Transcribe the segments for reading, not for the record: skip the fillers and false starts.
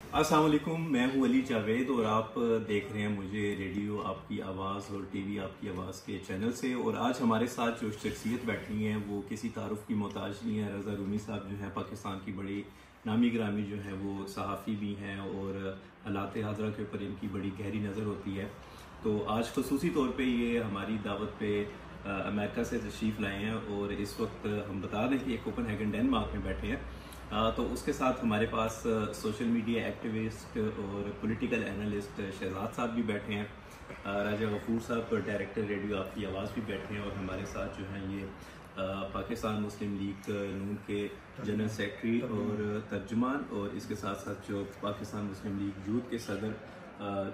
अस्सलाम वालेकुम, मैं हूं अली जावेद और आप देख रहे हैं मुझे रेडियो आपकी आवाज़ और टीवी आपकी आवाज़ के चैनल से। और आज हमारे साथ जो शख्सियत बैठी हैं वो किसी तारुफ की मोहताज नहीं है। रज़ा रूमी साहब जो हैं पाकिस्तान की बड़ी नामी ग्रामी जो है वो सहाफ़ी भी हैं और हालात हाज़रा के ऊपर इनकी बड़ी गहरी नज़र होती है। तो आज खसूसी तौर पर ये हमारी दावत पे अमेरिका से तशरीफ़ लाए हैं और इस वक्त हम बता दें कि कोपेनहेगन डेनमार्क में बैठे हैं। तो उसके साथ हमारे पास सोशल मीडिया एक्टिविस्ट और पॉलिटिकल एनालिस्ट शहजाद साहब भी बैठे हैं। राजा गफूर साहब डायरेक्टर रेडियो आपकी आवाज़ भी बैठे हैं और हमारे साथ जो हैं ये पाकिस्तान मुस्लिम लीग नून के जनरल सेक्रेटरी और तर्जुमान, और इसके साथ साथ जो पाकिस्तान मुस्लिम लीग यूथ के सदर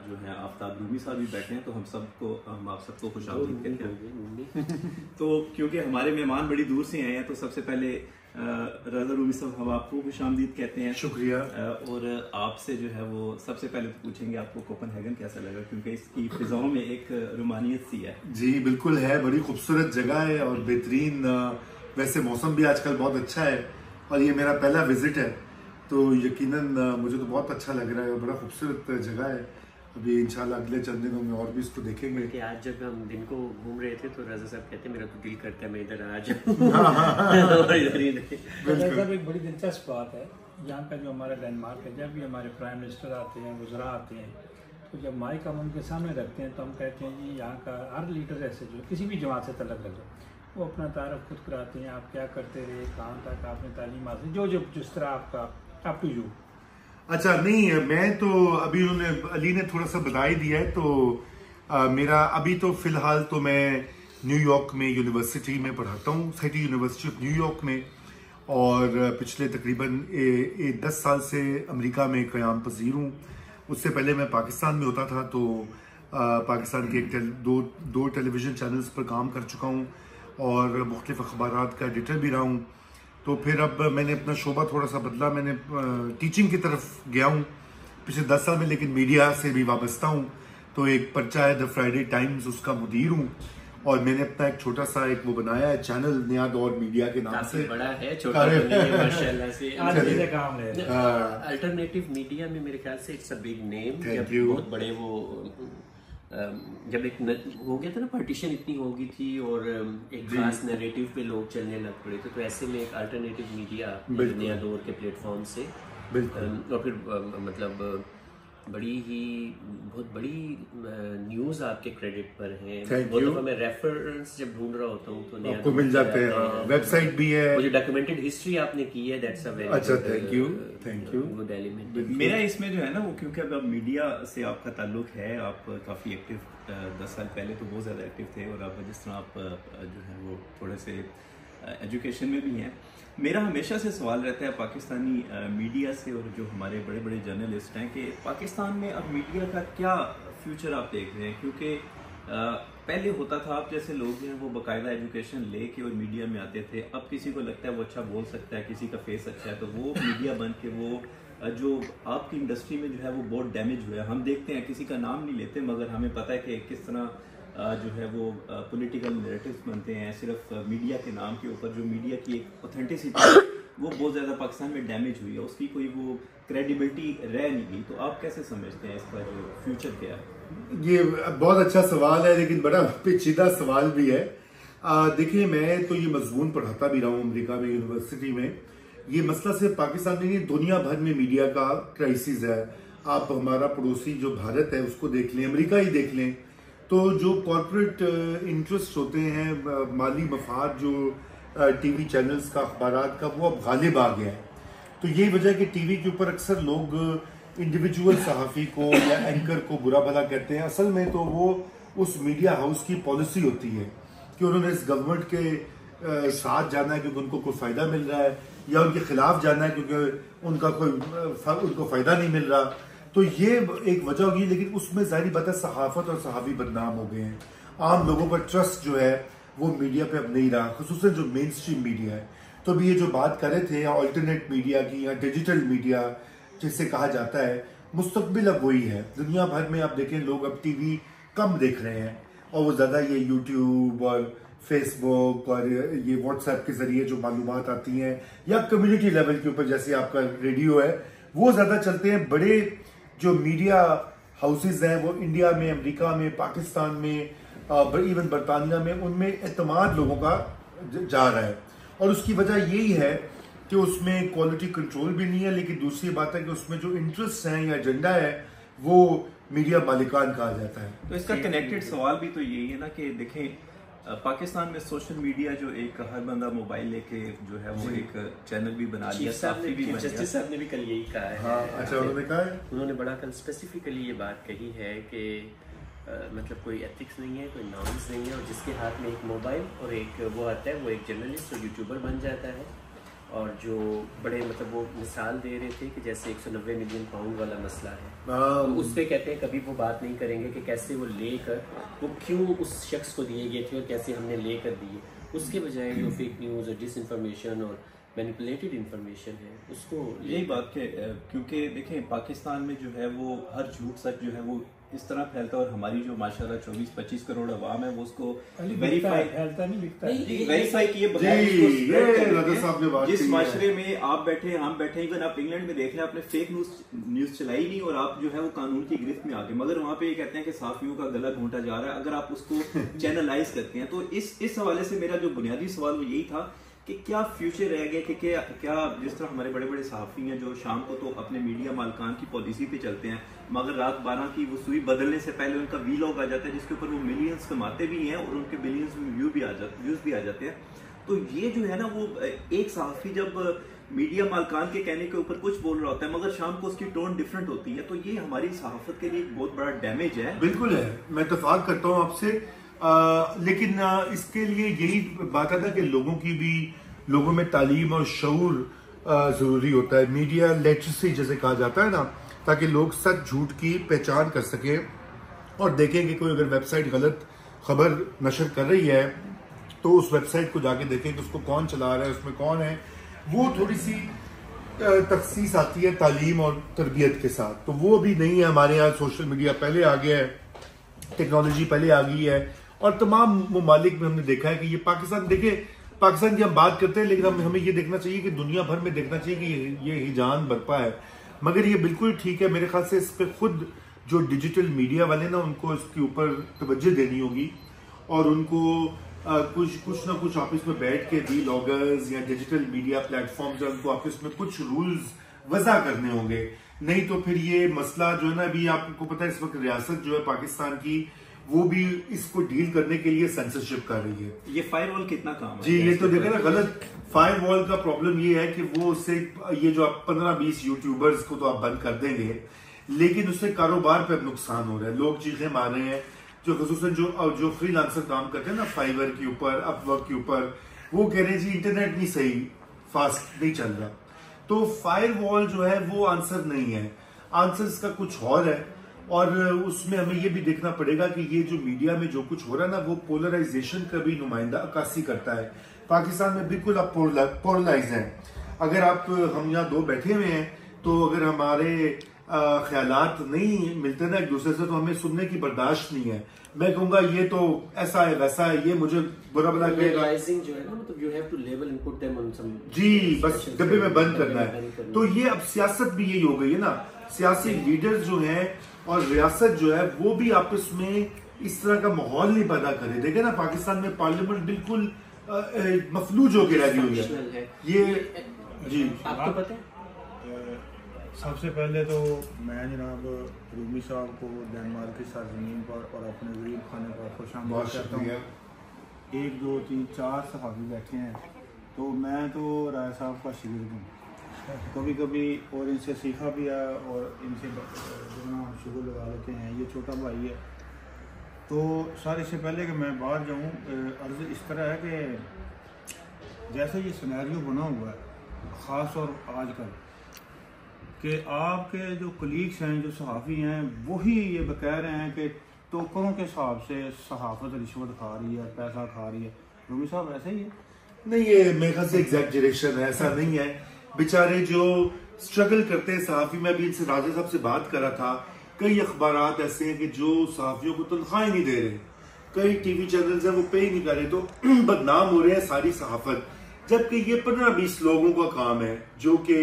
जो है आफ्ताब रूमी साहब भी बैठे हैं। तो हम आप सबको खुशामदीद कहते हैं। तो क्योंकि हमारे मेहमान बड़ी दूर से आए हैं तो सबसे पहले रज़ा रूमी साहब हम आपको खुशामदीद कहते हैं। शुक्रिया। और आपसे जो है वो सबसे पहले तो पूछेंगे आपको कोपेनहेगन कैसा लगा, क्योंकि इसकी फिजाओं में एक रोमानियत सी है। जी बिल्कुल है, बड़ी खूबसूरत जगह है और बेहतरीन। वैसे मौसम भी आजकल बहुत अच्छा है और ये मेरा पहला विजिट है तो यकीनन मुझे तो बहुत अच्छा लग रहा है और बड़ा खूबसूरत जगह है। अभी इंशाल्लाह अगले चंद दिनों में और भी इसको देखेंगे। कि आज जब हम दिन को घूम रहे थे तो रज़ा साहब कहते मेरा तो दिल करता है मैं इधर आ जाऊँ। एक बड़ी दिलचस्प बात है यहाँ का जो हमारा लैंडमार्क है, जब भी हमारे प्राइम मिनिस्टर आते हैं, वज़रा आते हैं, तो जब माइक हम उनके सामने रखते हैं तो हम कहते हैं जी यहाँ का हर लीडर ऐसे जो किसी भी जमात से तल्लुक़ रखो, वो अपना तारफ़ खुद कराते हैं। आप क्या करते रहे, कहाँ तक आपने तालीम हासिल, जो जो जिस तरह आपका अप टू यू। अच्छा, नहीं मैं तो अभी उन्होंने अली ने थोड़ा सा बता ही दिया है। तो मेरा अभी तो फिलहाल तो मैं न्यूयॉर्क में यूनिवर्सिटी में पढ़ाता हूँ, सिटी यूनिवर्सिटी ऑफ न्यूयॉर्क में, और पिछले तकरीबन 10 साल से अमेरिका में क़याम पज़ीर हूँ। उससे पहले मैं पाकिस्तान में होता था तो पाकिस्तान के दो टेलीविज़न चैनल्स पर काम कर चुका हूँ और मुख्तलिफ़ अखबारात का एडिटर भी रहा हूँ। तो फिर अब मैंने अपना शोबा थोड़ा सा बदला, मैंने टीचिंग की तरफ गया हूँ पिछले 10 साल में, लेकिन मीडिया से भी वाबस्ता हूँ। तो एक पर्चा है द फ्राइडे टाइम्स, उसका मुदीर हूँ और मैंने अपना एक छोटा सा एक वो बनाया है चैनल नया दौर मीडिया के नाम से। बड़ा है, छोटा नहीं है, माशाल्लाह से। काम है अल्टरनेटिव मीडिया में मेरे ख्याल से इट्स अ बिग नेम। बहुत बड़े वो जब एक हो गया था ना, पार्टीशन इतनी हो गई थी और एक खास नैरेटिव पे लोग चलने लग पड़े थे, तो ऐसे में एक अल्टरनेटिव मीडिया नया दौर के प्लेटफॉर्म से और फिर मतलब बहुत बड़ी न्यूज़ आपके क्रेडिट पर है। बहुत दफा मैं रेफरेंस जब ढूंढ रहा होता हूँ तो आपको मिल जाते हैं, वेबसाइट भी है। वो जो डॉक्यूमेंटेड हिस्ट्री आपने की है, दैट्स अ वेरी अच्छा, थैंक यू गुड एलिमेंट। मेरा इसमें जो है ना वो, क्योंकि अब मीडिया से आपका ताल्लुक है, आप काफ़ी एक्टिव 10 साल पहले तो बहुत ज़्यादा एक्टिव थे और अब जिस तरह आप जो है वो थोड़े से एजुकेशन में भी हैं। मेरा हमेशा से सवाल रहता है पाकिस्तानी मीडिया से और जो हमारे बड़े बड़े जर्नलिस्ट हैं कि पाकिस्तान में अब मीडिया का क्या फ्यूचर आप देख रहे हैं, क्योंकि पहले होता था आप जैसे लोग हैं वो बाकायदा एजुकेशन लेके और मीडिया में आते थे। अब किसी को लगता है वो अच्छा बोल सकता है, किसी का फेस अच्छा है, तो वो मीडिया बन के वो जो आपकी इंडस्ट्री में जो है वो बहुत डैमेज हुआ है। हम देखते हैं, किसी का नाम नहीं लेते, मगर हमें पता है कि किस तरह जो है वो पॉलिटिकल नैरेटिव्स बनते हैं सिर्फ मीडिया के नाम के ऊपर। जो मीडिया की एक ऑथेंटिसिटी वो बहुत ज़्यादा पाकिस्तान में डैमेज हुई है, उसकी कोई वो क्रेडिबिलिटी रह नहीं गई। तो आप कैसे समझते हैं इसका जो फ्यूचर क्या है? ये बहुत अच्छा सवाल है लेकिन बड़ा पेचीदा सवाल भी है। देखिए, मैं तो ये मजमून पढ़ाता भी रहा हूँ अमेरिका में यूनिवर्सिटी में। ये मसला सिर्फ पाकिस्तान में नहीं, दुनिया भर में मीडिया का क्राइसिस है। आप हमारा पड़ोसी जो भारत है उसको देख लें, अमेरिका ही देख लें, तो जो कॉर्पोरेट इंटरेस्ट होते हैं, माली मफाद जो टीवी चैनल्स का, अखबारात का, वो अब गालिब आ गया है। तो यही वजह है कि टीवी के ऊपर अक्सर लोग इंडिविजुअल सहाफ़ी को या एंकर को बुरा भला कहते हैं। असल में तो वो उस मीडिया हाउस की पॉलिसी होती है कि उन्होंने इस गवर्नमेंट के साथ जाना है क्योंकि उनको कोई फ़ायदा मिल रहा है, या उनके खिलाफ जाना है क्योंकि उनको फ़ायदा नहीं मिल रहा। तो ये एक वजह होगी, लेकिन उसमें ज़ाहिर बात है सहाफ़त और सहाफ़ी बदनाम हो गए हैं। आम लोगों का ट्रस्ट जो है वो मीडिया पे अब नहीं रहा, खुसूसन जो मेन स्ट्रीम मीडिया है। तो अभी ये जो बात कर रहे थे या अल्टरनेट मीडिया की या डिजिटल मीडिया जिसे कहा जाता है, मुस्तकबिल अब वही है। दुनिया भर में आप देखें लोग अब टीवी कम देख रहे हैं और वो ज़्यादा ये यूट्यूब और फेसबुक और ये व्हाट्सएप के जरिए जो मालूमात आती हैं या कम्युनिटी लेवल के ऊपर जैसे आपका रेडियो है वो ज्यादा चलते हैं। बड़े जो मीडिया हाउसेज हैं वो इंडिया में, अमेरिका में, पाकिस्तान में, इवन बरतानिया में, उनमें एतमाद लोगों का जा रहा है। और उसकी वजह यही है कि उसमें क्वालिटी कंट्रोल भी नहीं है, लेकिन दूसरी बात है कि उसमें जो इंटरेस्ट है या एजेंडा है वो मीडिया मालिकान कहा जाता है। तो इसका कनेक्टेड सवाल भी तो यही है ना कि देखें, पाकिस्तान में सोशल मीडिया जो एक हर बंदा मोबाइल लेके जो है वो एक चैनल भी बना लिया, जस्टिस साहब ने भी कल यही कहा है। हाँ, अच्छा, उन्होंने कहा है, उन्होंने बड़ा कल स्पेसिफिकली ये बात कही है कि मतलब कोई एथिक्स नहीं है, कोई नॉर्म्स नहीं है, और जिसके हाथ में एक मोबाइल और एक वो आता है वो एक जर्नलिस्ट और यूट्यूबर बन जाता है। और जो बड़े मतलब वो मिसाल दे रहे थे कि जैसे 190 मिलियन पाउंड वाला मसला है, तो उस पर कहते हैं कभी वो बात नहीं करेंगे कि कैसे वो लेकर वो क्यों उस शख्स को दिए गए थे और कैसे हमने लेकर दिए। उसके बजाय जो फेक न्यूज़ और डिसइंफॉर्मेशन और मैनिपुलेटेड इंफॉर्मेशन है उसको यही बात के, क्योंकि देखें पाकिस्तान में जो है वो हर झूठ सच जो है वो इस तरह फैलता है, और हमारी जो माशाल्लाह 24-25 करोड़ अवाम है वो उसको वेरीफाई फैलता नहीं, बिकता है, वेरीफाई किए बगैर जिस माशरे में आप बैठे, हम बैठे, इवन आप इंग्लैंड में देख लें, आपने फेक न्यूज चलाई नहीं और आप जो है वो कानून की गिरफ्त में आ गए, मगर वहाँ पे ये कहते हैं कि साफियों का गला घूंटा जा रहा है। अगर आप उसको चैनलाइज करते हैं तो इस हवाले से मेरा जो बुनियादी सवाल वो यही था कि क्या फ्यूचर रह गया कि क्या जिस तरह हमारे बड़े बड़े सहाफ़ी हैं जो शाम को तो अपने मीडिया मालकान की पॉलिसी पे चलते हैं, मगर रात 12 की वो सुई बदलने से पहले उनका वीलॉग आ जाता है जिसके ऊपर वो मिलियंस कमाते भी हैं और उनके बिलियंस में व्यूज भी आ जाते हैं। तो ये जो है ना वो एक सहाफ़ी जब मीडिया मालकान के कहने के ऊपर कुछ बोल रहा होता है मगर शाम को उसकी टोन डिफरेंट होती है, तो ये हमारी सहाफत के लिए एक बहुत बड़ा डैमेज है। बिल्कुल है, मैं इत्तेफाक करता हूँ आपसे, लेकिन इसके लिए यही बात है कि लोगों में तालीम और शऊर जरूरी होता है, मीडिया लिटरेसी जैसे कहा जाता है ना, ताकि लोग सच झूठ की पहचान कर सके और देखें कि कोई अगर वेबसाइट गलत खबर नशर कर रही है तो उस वेबसाइट को जाके देखें कि उसको कौन चला रहा है, उसमें कौन है। वो थोड़ी सी तखसीस आती है तालीम और तरबियत के साथ, तो वो भी नहीं है हमारे यहाँ। सोशल मीडिया पहले आ गया है, टेक्नोलॉजी पहले आ गई है, और तमाम ममालिक में हमने देखा है कि ये पाकिस्तान की हम बात करते हैं, लेकिन हमें ये देखना चाहिए कि दुनिया भर में देखना चाहिए कि ये हिजान बरपा है। मगर ये बिल्कुल ठीक है, मेरे ख्याल से इस पर खुद जो डिजिटल मीडिया वाले ना उनको इसके ऊपर तवज्जो देनी होगी और उनको कुछ ना कुछ आपस में बैठ के व्लॉगर्स या डिजिटल मीडिया प्लेटफॉर्म्स उनको आपस में कुछ रूल्स वज़ा करने होंगे। नहीं तो फिर ये मसला जो है ना, अभी आपको पता है इस वक्त रियासत जो है पाकिस्तान की वो भी इसको डील करने के लिए सेंसरशिप कर रही है। ये फायरवॉल कितना काम है जी, ये तो देखे ना गलत। फायरवॉल का प्रॉब्लम ये है कि वो उससे ये जो आप 15-20 यूट्यूबर्स को तो आप बंद कर देंगे, लेकिन उससे कारोबार पे नुकसान हो रहा है, लोग चीखें मार रहे हैं। जो खसूसन जो फ्रीलांसर काम करते हैं ना फाइवर के ऊपर, अपवर्क के ऊपर, वो कह रहे हैं जी इंटरनेट नहीं सही, फास्ट नहीं चल रहा। तो फायरवॉल जो है वो आंसर नहीं है, आंसर इसका कुछ और है। और उसमें हमें ये भी देखना पड़ेगा कि ये जो मीडिया में जो कुछ हो रहा है ना वो पोलराइजेशन का भी नुमाइंदा अक्कासी करता है। पाकिस्तान में बिल्कुल आप पोलराइज हैं। अगर आप हम यहाँ दो बैठे हुए हैं तो अगर हमारे ख्यालात नहीं मिलते ना एक दूसरे से, तो हमें सुनने की बर्दाश्त नहीं है। मैं कहूंगा ये तो ऐसा है वैसा है, ये मुझे बुरा भला कहेगा जो है ना, मतलब you have to label and put them on some जी, बस डब्बे में बंद करना है। तो ये अब सियासत भी यही हो गई है ना, सियासी लीडर्स जो हैं और रियासत जो है वो भी आपस में इस तरह का माहौल नहीं पैदा करे। देखे ना पाकिस्तान में पार्लियामेंट बिल्कुल मफलूज होकर रह गई है। ये जी आपको पता है, सबसे पहले तो मैं जनाब रूमी साहब को डेनमार्क की सरजमीन पर और अपने गरीब खाने पर खुशामदीद करता हूँ। 1 2 3 4 सहाफ़ी बैठे हैं, तो मैं तो राय साहब का शिगिर्द हूँ कभी कभी, और इनसे सीखा भी है और इनसे जो ना शुगर लगा लेते हैं। ये छोटा भाई है। तो सर इससे पहले कि मैं बाहर जाऊँ, अर्ज़ इस तरह है कि जैसे ये सिनेरियो बना हुआ है ख़ास और आजकल कि आपके जो कलीग्स हैं, जो सहाफ़ी हैं, वही ये कह रहे हैं कि टोकरों के हिसाब से सहाफ़त रिश्वत खा रही है, पैसा खा रही है। रूमी साहब ऐसा ही है? नहीं, ये मेरे ख्याल से एग्जैजरेशन है, ऐसा नहीं है। बेचारे जो स्ट्रगल करते हैं सहाफ़ी, मैं भी इनसे राजा साहब से बात कर रहा था, कई अखबारात ऐसे हैं कि जो सहाफ़ियों को तनख्वाह नहीं दे रहे, कई टीवी चैनल्स हैं वो पे ही नहीं कर रहे, तो बदनाम हो रहे हैं सारी सहाफ़त। जबकि ये 15-20 लोगों का काम है जो कि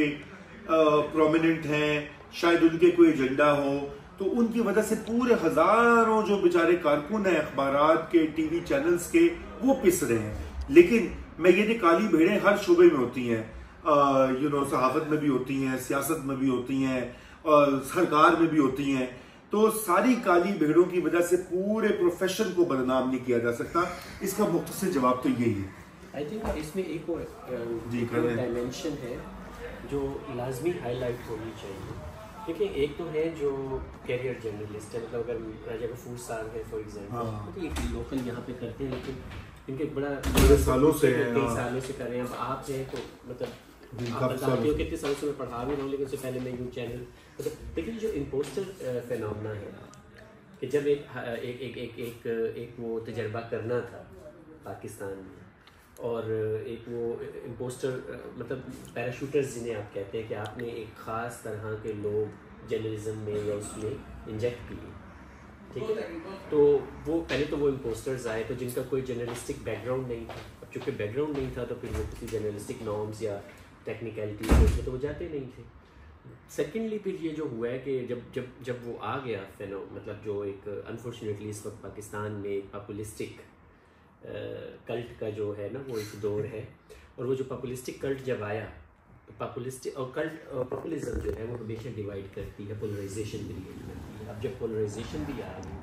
प्रोमिनेंट हैं, शायद उनके कोई एजेंडा हो, तो उनकी वजह से पूरे हजारों जो बेचारे कारकुन हैं अखबारात के, टीवी चैनल्स के, वो पिस रहे हैं। लेकिन मैं ये काली भेड़ें हर शोबे में होती हैं, सहाफत में भी होती हैं, सियासत में भी होती हैं, और सरकार में भी होती हैं। तो सारी काली भेड़ों की वजह से पूरे प्रोफेशन को बदनाम नहीं किया जा सकता। इसका मुख्तसर जवाब तो यही है। आई थिंक इसमें एक और डायमेंशन है जो लाजमी हाईलाइट होनी चाहिए। देखिए, एक तो है जो कैरियर जर्नलिस्ट है, मतलब अगर राजा गफूर साहब है फॉर एग्जाम्पल, तो एक लोकल यहाँ पे करते हैं, लेकिन इनके बड़े सालों से कई सालों से कर रहे हैं। अब आप जो है तो मतलब आप बताते हो कितने सालों से मैं पढ़ा भी रहा हूँ, लेकिन उससे पहले मैं यूँ चैनल मतलब। लेकिन जो इम्पोस्टर फिनोमेना है कि जब एक वो तजर्बा करना था पाकिस्तान में, और एक वो इम्पोस्टर मतलब पैराशूटर्स जिन्हें आप कहते हैं कि आपने एक ख़ास तरह के लोग जर्नलिज्म में या उसमें इंजेक्ट किए, ठीक है। तो वो पहले तो वो इम्पोस्टर्स आए तो जिनका कोई जर्नलिस्टिक बैकग्राउंड नहीं था। अब चूँकि बैकग्राउंड नहीं था तो फिर वो किसी जर्नलिस्टिक नॉर्म्स या टेक्निकलिटीज में तो वो जाते नहीं थे। सेकेंडली फिर ये जो हुआ है कि जब वो आ गया मतलब जो एक अनफॉर्चुनेटली इस वक्त पाकिस्तान में एक पॉपुलिस्टिक कल्ट का जो है ना वो एक दौर है, और वो जो पॉपुलिस्टिक कल्ट जब आया तो पॉपुलिस्टिक और कल्ट पॉपुलिज्म जो है वो हमेशा डिवाइड करती है, पोलराइजेशन क्रिएट करती है। अब जब पोलराइजेशन भी आ गई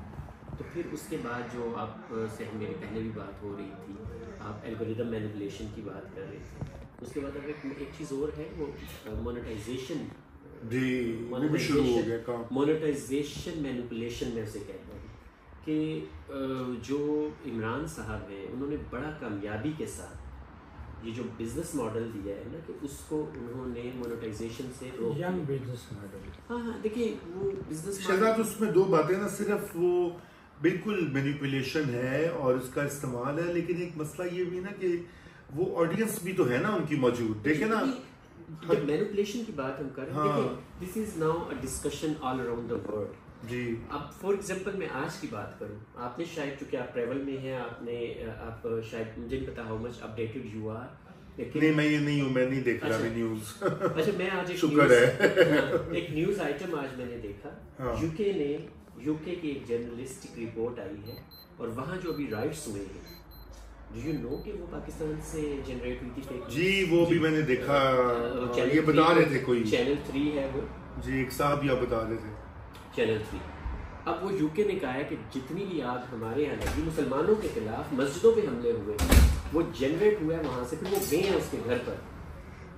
तो फिर उसके बाद जो आप से मेरी पहले भी बात हो रही थी, आप एल्गोरिदम मैनिपुलेशन की बात कर रहे थे। उसके बाद अब एक चीज़ और है वो मोनेटाइजेशन मोनेटाइजेशन मैनिपुलेशन में उसे कहता हूँ कि जो इमरान साहब हैं उन्होंने बड़ा कामयाबी के साथ ये जो बिजनेस मॉडल दिया है ना कि उसको उन्होंने मोनेटाइजेशन से यंग बिजनेस मॉडल। हाँ देखिए वो बिजनेस मॉडल उसमें दो बातें ना, सिर्फ वो बिल्कुल मैनिपुलेशन है और इसका इस्तेमाल है, लेकिन एक मसला ये भी ना कि वो ऑडियंस भी तो है ना उनकी मौजूद। देखे ना जब मैनिपुलेशन की बात हम कर रहे हैं, देखिए this is now a discussion all around the world जी। अब फॉर एग्जांपल मैं आज की बात करूं, आपने शायद चूंकि आप ट्रैवल में हैं, आप शायद मुझे नहीं पता how much updated you are, लेकिन नहीं मैं ये नहीं हूं, मैं नहीं देख रहा अभी न्यूज़। अच्छा मैं आज एक न्यूज़ आइटम आज मैंने देखा, यूके की एक जर्नलिस्टिक रिपोर्ट आई है और वहां जो अभी राइट्स हुए हैं, डू यू नो कि वो पाकिस्तान से जनरेट हुई थी फेक न्यूज़? जी वो भी मैंने देखा, ये बता रहे थे कोई चैनल 3 है वो जी, एक साहब या बता रहे थे चैनल 3। अब वो यूके ने कहा है कि जितनी भी आग हमारे यहाँ लगी, मुसलमानों के खिलाफ मस्जिदों पे हमले हुए, वो जनरेट हुआ है वहाँ से। फिर वो गए हैं उसके घर पर,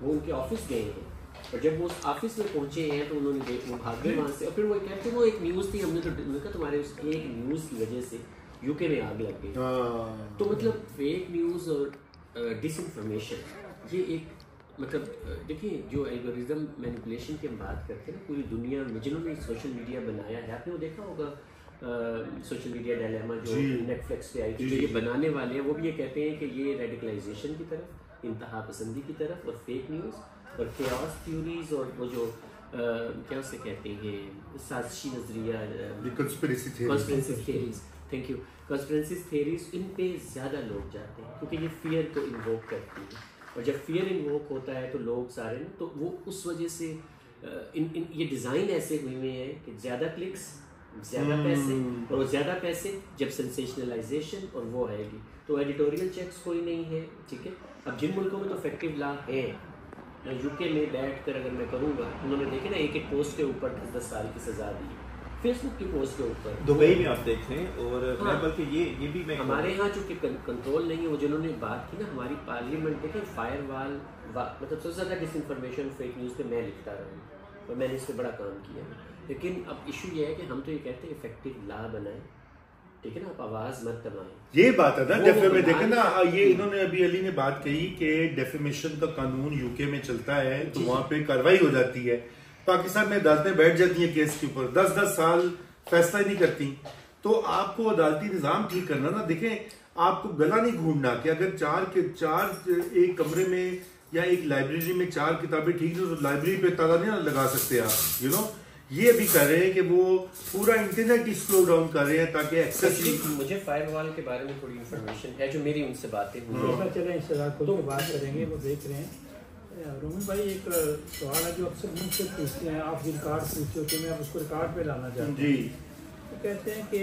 वो उनके ऑफिस गए हैं, और जब वो उस ऑफिस में पहुंचे हैं तो उन्होंने वो भाग गए वहाँ से। और फिर वो कहते हैं वो एक न्यूज़ थी, हमने तो कहा तुम्हारे उस एक न्यूज़ की वजह से यूके में आग लग गई। तो मतलब फेक न्यूज़ और डिसइंफॉर्मेशन ये एक मतलब देखिए जो एल्गोरिदम मैनिपुलेशन की हम बात करते हैं ना, पूरी दुनिया में जिन्होंने सोशल मीडिया बनाया है, आपने वो देखा होगा सोशल मीडिया डायलेमा जो नेटफ्लिक्स पे आई थी, जो ये बनाने वाले हैं वो भी ये कहते हैं कि ये रेडिकलाइजेशन की तरफ, इंतहा पसंदी की तरफ और फेक न्यूज़ और केओस थ्योरीज और वो जो क्या उसे कहते हैं साजिशी नजरिया, conspiracy theories, thank you, conspiracy theories, इन पे ज़्यादा लोग जाते हैं क्योंकि ये फियर को इन्वोक करती है, और जब फियर इन्वोक होता है तो लोग सारे ना तो वो उस वजह से ये डिज़ाइन ऐसे हुए हुए हैं कि ज़्यादा क्लिक्स ज़्यादा पैसे, और वो ज़्यादा पैसे जब सेंसेशनलाइजेशन और वो आएगी तो एडिटोरियल चेक्स कोई नहीं है, ठीक है। अब जिन मुल्कों में तो इफेक्टिव लॉ है, यूके में बैठ कर अगर मैं करूँगा, उन्होंने देखे ना एक पोस्ट के ऊपर 10 साल की सज़ा दी, फेसबुक की पोस्ट के ऊपर, दुबई में आप देख लें। और हाँ, बल्कि ये भी मैं हमारे यहाँ चूँकि कंट्रोल नहीं है, वो जिन्होंने बात की ना हमारी पार्लियामेंट देखें फायरवॉल, मतलब सबसे ज़्यादा डिसइंफॉर्मेशन फेक न्यूज़ पे मैं लिखता रहा हूँ और मैंने इस पर बड़ा काम किया। लेकिन अब इशू ये है कि हम तो ये कहते हैं इफेक्टिव लॉ बनाएं, ठीक है ना, आप आवाज़ मत दबाएं। ये बात है ना, में देखे ना ये इन्होंने अभी अली ने बात कही कि डेफेमेशन का कानून यूके में चलता है तो वहाँ पे कार्रवाई हो जाती है। पाकिस्तान में अदालतें बैठ जाती हैं केस के ऊपर, 10-10 साल फैसला ही नहीं करती। तो आपको अदालती निजाम ठीक करना ना, देखें आपको गला नहीं घूमना कि अगर चार एक कमरे में या एक लाइब्रेरी में 4 किताबें ठीक है तो लाइब्रेरी पे ताला नहीं लगा सकते आप, यू नो। ये भी कर रहे हैं कि वो पूरा इंटरनेट ही स्लो डाउन कर रहे हैं ताकि एक्सेस। मुझे फायरवॉल के बारे में थोड़ी इन्फॉर्मेशन है जो मेरी उनसे बातें हुई। चले इससे बात करेंगे, वो देख रहे हैं रोमी भाई एक सवाल है जो अक्सर मुझसे पूछते हैं, आप रिकॉर्ड पूछते हो कि मैं आप उसको रिकॉर्ड पे लाना चाहता हूँ जी। तो कहते हैं कि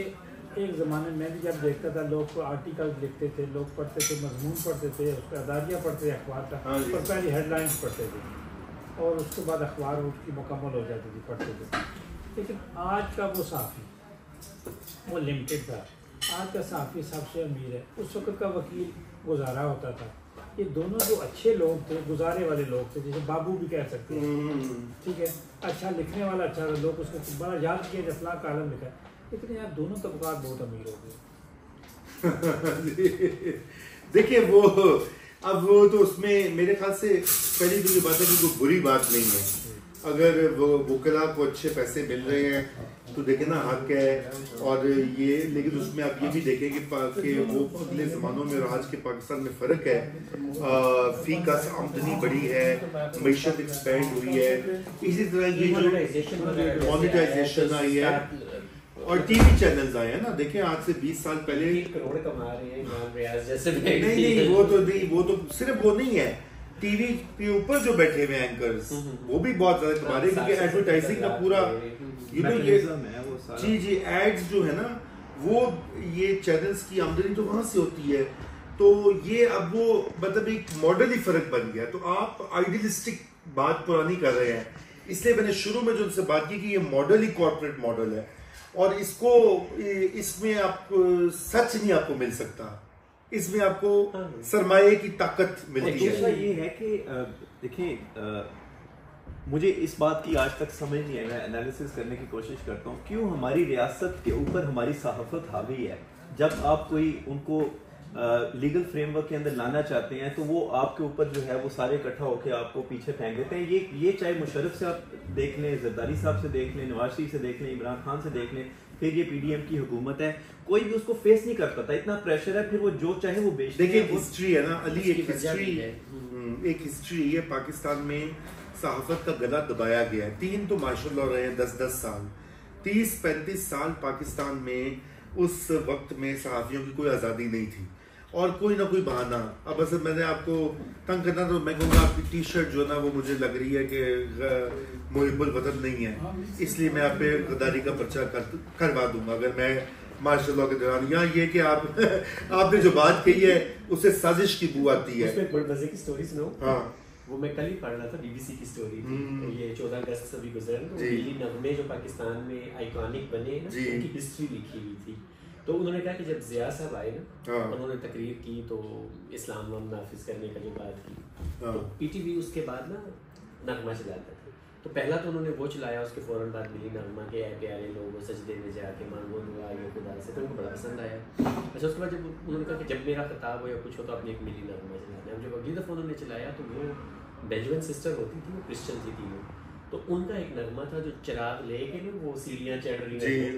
एक ज़माने में भी जब देखता था लोग आर्टिकल लिखते थे, लोग पढ़ते थे, मजमून पढ़ते थे, उस पर अदारियाँ पढ़ते थे अखबार का, और पहले हेडलाइंस पढ़ते थे और उसके बाद अखबार उसकी मुकम्मल हो जाती थी, पढ़ते थे। लेकिन आज का वो साफ़ी वो लिमिटेड था। आज का साफ़ी सबसे अमीर है। उस वक्त का वकील गुजारा होता था। ये दोनों जो अच्छे लोग थे, गुजारे वाले लोग थे, जैसे बाबू भी कह सकते हैं, ठीक है, अच्छा लिखने वाला अच्छा लोग उसको बड़ा याद किया जब फलां कालम लिखा, लेकिन यार दोनों तबकात बहुत अमीर हो गए। देखिए वो अब वो तो उसमें मेरे ख्याल से पहली तो ये बात है कि कोई बुरी बात नहीं है। अगर वो वकला को अच्छे पैसे मिल रहे हैं तो देखे ना हक है। और ये लेकिन उसमें आप ये भी देखें कि वो अगले ज़मानों में और आज के पाकिस्तान में फ़र्क है। फी का आमदनी बढ़ी है, मईशत एक्सपेंड हुई है, इसी तरह ये जो मोनेटाइजेशन आई है और टीवी चैनल्स आए हैं ना। देखें आज से 20 साल पहले करोड़ कमा रहे हैं इमाम रियाज जैसे। नहीं वो तो सिर्फ वो नहीं है, टीवी के ऊपर जो बैठे हुए एंकर्स वो भी बहुत ज्यादा कमा रहे हैं क्योंकि एडवर्टाइजिंग का पूरा जी एड्स जो है ना वो ये चैनल्स की आमदनी तो वहां से होती है। तो ये अब वो मतलब एक मॉडल ही फर्क बन गया। तो आप आइडियलिस्टिक बात पुरानी कर रहे हैं, इसलिए मैंने शुरू में जो उनसे बात की कि ये मॉडल ही कॉर्पोरेट मॉडल है और इसमें आप सच नहीं आपको मिल सकता, इसमें आपको सरमाए की ताकत मिलती है। दूसरा ये है कि देखिए मुझे इस बात की आज तक समझ नहीं है, मैं एनालिसिस करने की कोशिश करता हूँ क्यों हमारी रियासत के ऊपर हमारी सहाफत हावी है। जब आप कोई उनको लीगल फ्रेमवर्क के अंदर लाना चाहते हैं तो वो आपके ऊपर जो है वो सारे इकट्ठा होकर आपको पीछे फेंक देते हैं। ये चाहे मुशर्रफ से आप देख लें, जरदारी साहब से देख लें, नवाज शरीफ से देख लें, इमरान खान से देख लें, फिर ये पीडीएम की हुकूमत है, कोई भी उसको फेस नहीं कर पाता, इतना प्रेशर है, फिर वो जो चाहे वो बेचते हैं। देखिए हिस्ट्री है ना अली, एक हिस्ट्री है पाकिस्तान में सहाफत का गला दबाया गया है। 3 तो माशाल्लाह रहे हैं 10-10 साल, 30-35 साल पाकिस्तान में उस वक्त में सहाफियों की कोई आज़ादी नहीं थी और कोई ना कोई बहाना। अब असल मैंने आपको तंग करना तो मैं कहूँगा आपकी टी शर्ट जो है ना वो मुझे लग रही है कि मुहिब्बुल वतन नहीं है, इसलिए मैं आप पे गद्दारी का पर्चा करवा दूंगा अगर मैं मार्शल लॉ के दौरान। यहाँ ये कि आप आपने जो बात कही है उससे साजिश की बू आती है। उसमें बड़ी मजे की स्टोरी सुनो। हाँ वो मैं कल ही पढ़ रहा था, बीबीसी की स्टोरी थी। ये 14 अगस्त से भी गुजरा तो दिल्ली नगमे जो पाकिस्तान में आइकॉनिक बने ना उनकी हिस्ट्री लिखी हुई थी। तो उन्होंने कहा कि जब जिया साहब आए ना उन्होंने तकरीर की तो इस्लाम नाफिज करने का जो बात की तो पीटीवी उसके बाद ना नगमा चलाता था। तो पहला तो उन्होंने वो चलाया, उसके फौरन बाद मिली नगमा के प्यारे लोग सजदे में जाके मांगो दुआ ये खुदा से, तो उनको बड़ा पसंद आया। अच्छा उसके बाद जब उन्होंने कहा कि जब मेरा खिताब हो या कुछ हो तो अपनी एक मिली नगमा चलाना है। जब अगली दफ़ा उन्होंने चलाया तो वो बेंजामिन सिस्टर होती थी, वो क्रिश्चियन थी तीनों, तो उनका एक नगमा था जो चिराग लेके ना वो सीढ़ियाँ चढ़ रही हैं।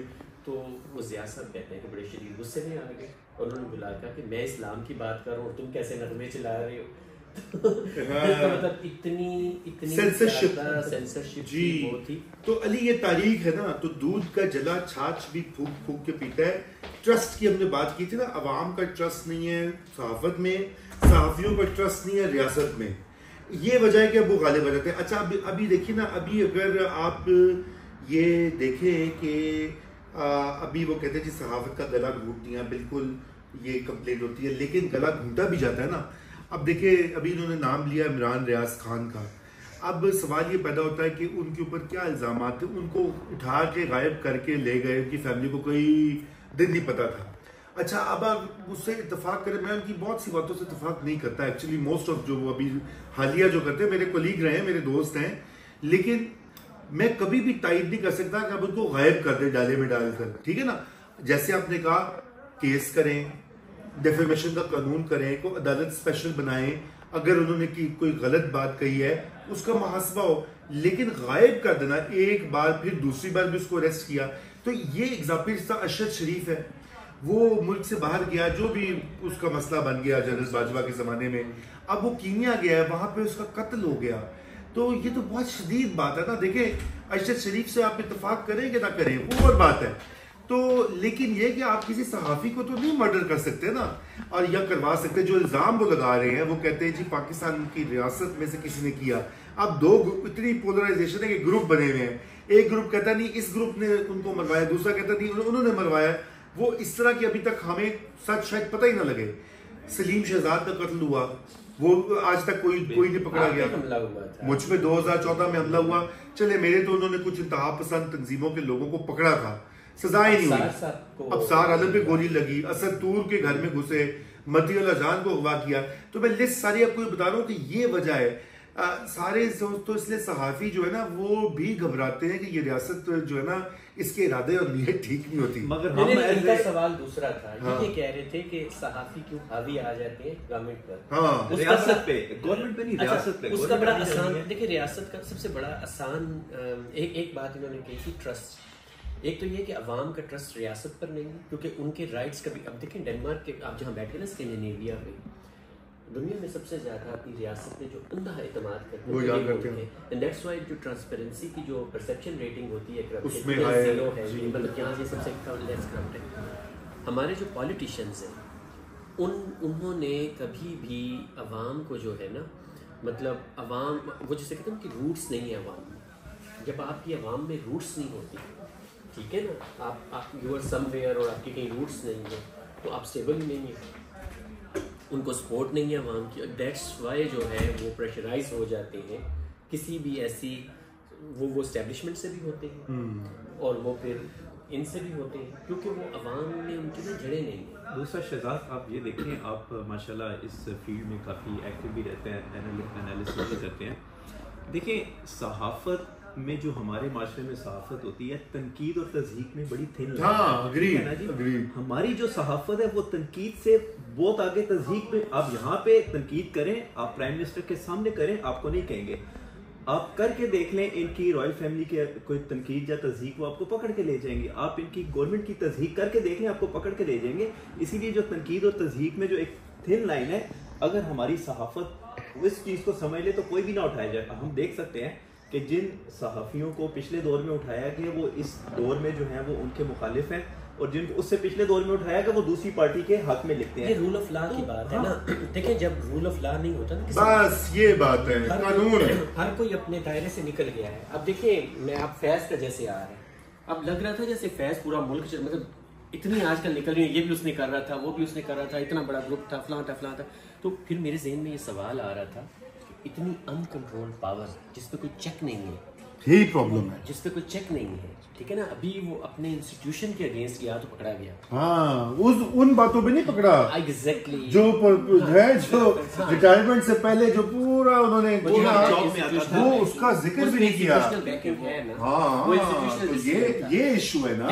तो वो ज़िया साहब कहते हैं कि बड़े शदीद गुस्से में आ गए और उन्होंने बुला कहा कि मैं इस्लाम की बात कर रहा हूँ, तुम कैसे नगमे चला रहे हो। मतलब इतनी सेंसरशिप जी वो थी। तो अली ये तारीख है ना, तो दूध का जला छाछ भी फूक फूक के पीता है। ट्रस्ट की हमने बात की थी ना, अवाम का ट्रस्ट नहीं है सहाफत में, सहाफियों का ट्रस्ट नहीं है रियासत में, ये वजह है कि अब वो गालिब आ जाते हैं। अच्छा अभी देखिए ना, अभी अगर आप ये देखें कि अभी वो कहते हैं जी सहाफत का गला घूट दिया, बिल्कुल ये कंप्लेंट होती है, लेकिन गला घूटा भी जाता है ना। अब देखिए अभी इन्होंने नाम लिया इमरान रियाज खान का, अब सवाल ये पैदा होता है कि उनके ऊपर क्या इल्जाम थे, उनको उठा के गायब करके ले गए, उनकी फैमिली को कोई दिन नहीं पता था। अच्छा अब आप उससे इत्तेफाक करें, मैं उनकी बहुत सी बातों से इत्तेफाक नहीं करता एक्चुअली। मोस्ट ऑफ जो वो अभी हालिया जो करते हैं मेरे कोलीग रहे हैं, मेरे दोस्त हैं, लेकिन मैं कभी भी तायद नहीं कर सकता कि आप उनको गायब कर दे डाले में डालकर, ठीक है ना। जैसे आपने कहा केस करें, डेफेमेशन का कानून करें, को अदालत स्पेशल बनाएं, अगर उन्होंने की कोई गलत बात कही है उसका मुहासबा हो, लेकिन गायब कर देना एक बार फिर दूसरी बार भी उसको अरेस्ट किया, तो ये एग्जाम्पल था अरशद शरीफ है, वो मुल्क से बाहर गया, जो भी उसका मसला बन गया जनरल बाजवा के जमाने में, अब वो कीनिया गया है, वहां पे उसका कत्ल हो गया। तो ये तो बहुत शदीद बात है ना। देखिए अरशद शरीफ से आप इत्तेफाक करें कि ना करें वो और बात है। तो लेकिन ये कि आप किसी सहाफ़ी को तो नहीं मर्डर कर सकते ना, और या करवा सकते। जो इल्ज़ाम वो लगा रहे हैं वो कहते हैं जी पाकिस्तान की रियासत में से किसी ने किया। अब दो इतनी पोलराइजेशन है कि ग्रुप बने हुए हैं, एक ग्रुप कहता नहीं इस ग्रुप ने उनको मरवाया, दूसरा कहता नहीं उन्होंने मरवाया। वो इस तरह की अभी तक हमें सच शायद पता ही ना लगे। सलीम शहजाद का कत्ल हुआ, वो आज तक कोई नहीं पकड़ा गया। मुझ पे 2014 में हमला हुआ, चले मेरे तो उन्होंने कुछ इंतहा पसंद तंजीमों के लोगों को पकड़ा था, सजाएं नहीं हुई। अफसार आलम पे गोली लगी, असद तूर के घर में घुसे, मती अल्लाह जान को अगवा किया। तो मैं लिस्ट सारी आपको बता रहा हूँ कि ये वजह है। सारे तो इसलिए सहाफी जो है ना वो भी घबराते हैं कि ये रियासत जो है ना इसके इरादे और नीयत ठीक नहीं होती। मगर इनका सवाल दूसरा था। हाँ। ये कह रहे थे कि सहाफी क्यों हावी आ जाते हैं गवर्नमेंट पर, हाँ, रियासत पे, गवर्नमेंट पे नहीं, रियासत पे। उसका बड़ा आसान, देखिए रियासत का सबसे बड़ा आसान एक बात इन्होंने कही थी, ट्रस्ट। एक तो ये कि अवाम का ट्रस्ट रियासत पर नहीं है क्योंकि उनके राइट्स कभी, अब देखें डेनमार्क के आप जहाँ बैठे ना स्कैंडिनेविया में, दुनिया में सबसे ज्यादा अपनी रियासत में जो अंधा एतमाद करते हैं, एंड दैट्स व्हाई जो ट्रांसपेरेंसी की जो परसेप्शन रेटिंग होती है उसमें जीरो है, मतलब यहाँ से सबसे लेस करप्ट है। हमारे जो पॉलिटिशियंस हैं उन्होंने कभी भी अवाम को जो है ना, मतलब अवाम वो जिसे कहते हैं कि रूट्स नहीं है अवाम में। जब आपकी अवाम में रूट्स नहीं होती, ठीक है ना, आप यू आर समवेयर और आपकी कहीं रूट्स नहीं है तो आप स्टेबल ही नहीं है, उनको सपोर्ट नहीं है अवाम की। दैट्स वाई जो है वो प्रेशराइज हो जाते हैं किसी भी ऐसी, वो एस्टेब्लिशमेंट से भी होते हैं और वो फिर इनसे भी होते हैं क्योंकि वो अवाम में उनकी ना जड़ें नहीं है। दूसरा शहजाद आप ये देखें, आप माशाल्लाह इस फील्ड में काफ़ी एक्टिव भी रहते हैं, एनालिसिस भी करते हैं। देखें सहाफ़त में जो हमारे माशरे में सहाफ़त होती है, तनकीद और तज़हीक में बड़ी थिन है। हमारी जो सहाफ़त है वो तनकीद से बहुत आगे, तज़हीक में आप यहाँ पे तनकीद करें, आप प्राइम मिनिस्टर के सामने करें, आपको नहीं कहेंगे। आप करके देख लें इनकी रॉयल फैमिली की कोई तनकीद या तज़हीक, वो आपको पकड़ के ले जाएंगे। आप इनकी गवर्नमेंट की तज़हीक करके देख लें, आपको पकड़ के ले जाएंगे। इसीलिए जो तनकीद और तज़हीक में जो एक थिन लाइन है, अगर हमारी सहाफ़त इस चीज़ को समझ ले तो कोई भी ना उठाया जाए। हम देख सकते हैं कि जिन सहाफ़ियों को पिछले दौर में उठाया गया वो इस दौर में जो है वो उनके मुखालिफ हैं, और जिनको उससे पिछले दौर में उठाया गया वो दूसरी पार्टी के हक में लिखते हैं। ये रूल ऑफ लॉ की बात है ना। देखिए जब रूल ऑफ लॉ नहीं होता ना, बस ये बात है, कानून हर कोई अपने दायरे से निकल गया है। अब देखिए मैं आप फैज का जैसे आ रहा है, अब लग रहा था जैसे फैज पूरा मुल्क, मतलब इतनी आजकल निकल रही है, ये भी उसने कर रहा था, वो भी उसने कर रहा था, इतना बड़ा ग्रुप था, फलां था। तो फिर मेरे जहन में ये सवाल आ रहा था, इतनी अनकंट्रोल्ड पावर जिस पे कोई चेक नहीं है, यही प्रॉब्लम है, जिस पे कोई चेक नहीं है, ठीक है ना। अभी वो अपने इंस्टीट्यूशन के अगेंस्ट गया तो पकड़ा गया, हाँ, उन बातों पे नहीं पकड़ा। एग्जैक्टली जो है, जो रिटायरमेंट से पहले जो पूरा उन्होंने वो उसका जिक्र भी नहीं किया। हाँ, तो ये इशू है ना,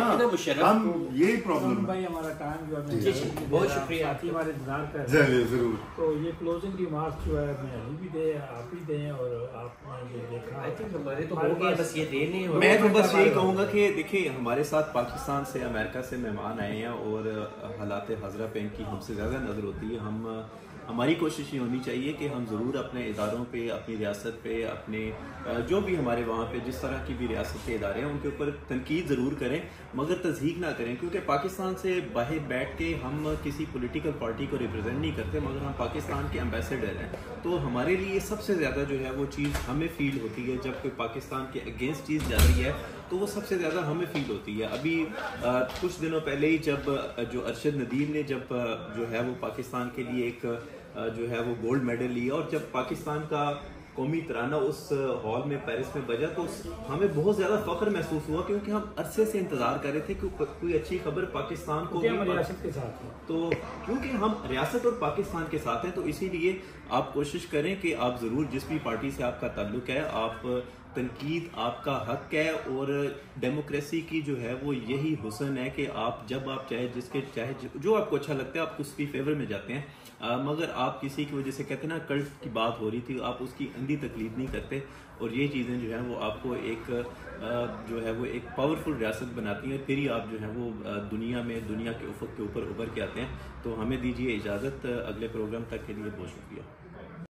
हम ये प्रॉब्लम। भाई हमारा टाइम जो है बहुत शुक्रिया हमारे इंतजार कर, जरूर। तो ये क्लोजिंग रिमार्क्स जो है मैं अभी भी दे, आप ही दें, और आपने जो देखा आई थिंक हमारे तो हो गया, बस ये देने। मैं तो बस यही कहूँगा कि देखिए हमारे साथ पाकिस्तान से, अमेरिका से मेहमान आए हैं और हालात हाजरा पे इनकी हमसे ज़्यादा नज़र होती है। हमारी कोशिश ये होनी चाहिए कि हम ज़रूर अपने इदारों पे, अपनी रियासत पे, अपने जो भी हमारे वहाँ पे जिस तरह की भी रियासत के इदारे हैं उनके ऊपर तनकीद ज़रूर करें, मगर तज़हीक ना करें, क्योंकि पाकिस्तान से बाहर बैठ के हम किसी पॉलिटिकल पार्टी को रिप्रेजेंट नहीं करते, मगर हम पाकिस्तान के एम्बेसडर हैं। तो हमारे लिए सबसे ज़्यादा जो है वो चीज़ हमें फील होती है जब कोई पाकिस्तान के अगेंस्ट चीज़ जा रही है, तो वो सबसे ज़्यादा हमें फील होती है। अभी कुछ दिनों पहले ही जब जो अरशद नदीम ने जब जो है वो पाकिस्तान के लिए एक जो है वो गोल्ड मेडल लिया, और जब पाकिस्तान का कौमी तराना उस हॉल में पेरिस में बजा, तो हमें बहुत ज़्यादा फख्र महसूस हुआ, क्योंकि हम अरसे से इंतज़ार कर रहे थे कि कोई अच्छी खबर पाकिस्तान को रियासत के साथ है। तो क्योंकि हम रियासत और पाकिस्तान के साथ हैं, तो इसीलिए आप कोशिश करें कि आप ज़रूर जिस भी पार्टी से आपका ताल्लुक है, आप तनकीद आपका हक है, और डेमोक्रेसी की जो है वो यही हुस्न है कि आप जब आप चाहे जो आपको अच्छा लगता है आप उसकी फेवर में जाते हैं, मगर आप किसी की वजह से, कहते हैं ना कल्ट की बात हो रही थी, आप उसकी अंधी तकलीफ नहीं करते, और ये चीज़ें जो है वो आपको एक जो है वो एक पावरफुल रियासत बनाती हैं, फिर ही आप जो है वो दुनिया के उफक के ऊपर उभर के आते हैं। तो हमें दीजिए इजाज़त, अगले प्रोग्राम तक के लिए बहुत शुक्रिया।